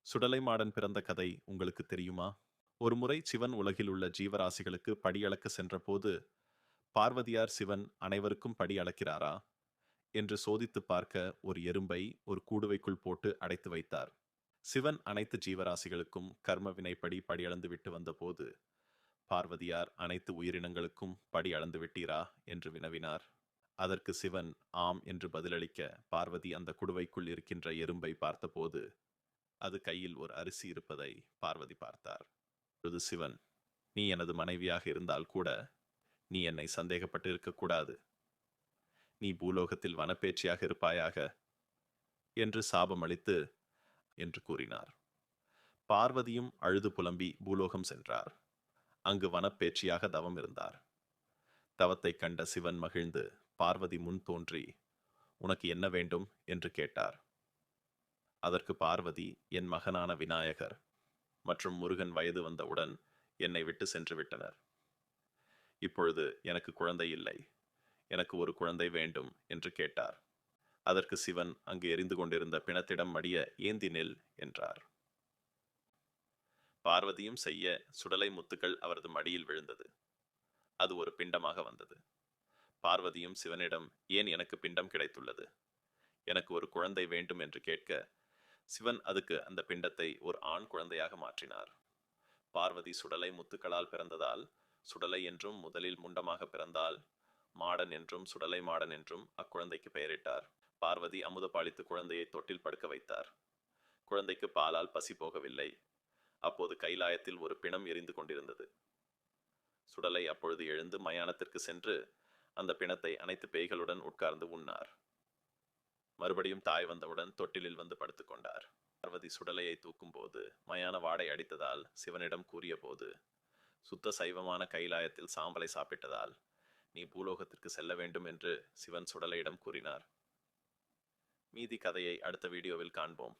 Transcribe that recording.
சுடலை modern பிறந்த கதை உங்களுக்கு தெரியுமா? ஒருமுறை சிவன் உலகில் உள்ள ஜீவராசிகளுக்கு படி அளக்க சென்றபோது, பார்வதியார் சிவன் அனைவருக்கும் படி அளக்கிறாரா என்று சோதித்துப் பார்க்க ஒரு எறும்பை ஒரு கூடுவைக்குள் போட்டு அடைத்து வைத்தார். சிவன் அனைத்து ஜீவராசிகளுக்கும் கர்ம வினைப்படி படி அளந்து விட்டு வந்தபோது, பார்வதியார் அனைத்து உயிரினங்களுக்கும் படி அளந்து விட்டீரா என்று வினவினார். அதற்கு சிவன் ஆம் என்று பதிலளிக்க, பார்வதி அந்த குடுவைக்குள் இருக்கின்ற எறும்பை பார்த்தபோது அது கையில் ஒரு அரிசி இருப்பதை பார்வதி பார்த்தார். அப்பொழுது சிவன், நீ எனது மனைவியாக இருந்தால் கூட நீ என்னை சந்தேகப்பட்டு இருக்கக்கூடாது. நீ பூலோகத்தில் வனப்பேச்சியாக இருப்பாயாக என்று சாபமளித்து என்று கூறினார். பார்வதியும் அழுது புலம்பி பூலோகம் சென்றார். அங்கு வனப்பேச்சியாக தவம் இருந்தார். தவத்தைக் கண்ட சிவன் மகிழ்ந்து பார்வதி முன் தோன்றி, உனக்கு என்ன வேண்டும் என்று கேட்டார். அதற்கு பார்வதி, என் மகனான விநாயகர் மற்றும் முருகன் வயது வந்தவுடன் என்னை விட்டு சென்று விட்டனர். இப்பொழுது எனக்கு குழந்தை இல்லை, எனக்கு ஒரு குழந்தை வேண்டும் என்று கேட்டார். அதற்கு சிவன் அங்கு எரிந்து கொண்டிருந்த பிணத்திடம் மடிய ஏந்தி நில் என்றார். பார்வதியும் செய்ய சுடலை முத்துக்கள் அவரது மடியில் விழுந்தது. அது ஒரு பிண்டமாக வந்தது. பார்வதியும் சிவனிடம், ஏன் எனக்கு பிண்டம் கிடைத்துள்ளது, எனக்கு ஒரு குழந்தை வேண்டும் என்று கேட்க, சிவன் அதுக்கு அந்த பிண்டத்தை ஒரு ஆண் குழந்தையாக மாற்றினார். பார்வதி சுடலை முத்துக்களால் பிறந்ததால் சுடலை என்றும், முதலில் முண்டமாக பிறந்தால் மாடன் என்றும் சுடலை மாடன் என்றும் அக்குழந்தைக்கு பெயரிட்டார். பார்வதி அமுத பாலித்து குழந்தையை தொட்டில் படுக்க வைத்தார். குழந்தைக்கு பாலால் பசி போகவில்லை. அப்போது கைலாயத்தில் ஒரு பிணம் எரிந்து கொண்டிருந்தது. சுடலை அப்பொழுது எழுந்து மயானத்திற்கு சென்று அந்த பிணத்தை அனைத்து பேய்களுடன் உட்கார்ந்து உண்ணார். மறுபடியும் தாய் வந்தவுடன் தொட்டிலில் வந்து படுத்துக் கொண்டார். பார்வதி சுடலையை தூக்கும் போது மயான வாடை அடித்ததால் சிவனிடம் கூறிய போது, சுத்த சைவமான கைலாயத்தில் சாம்பலை சாப்பிட்டதால் நீ பூலோகத்திற்கு செல்ல வேண்டும் என்று சிவன் சுடலையிடம் கூறினார். மீதி கதையை அடுத்த வீடியோவில் காண்போம்.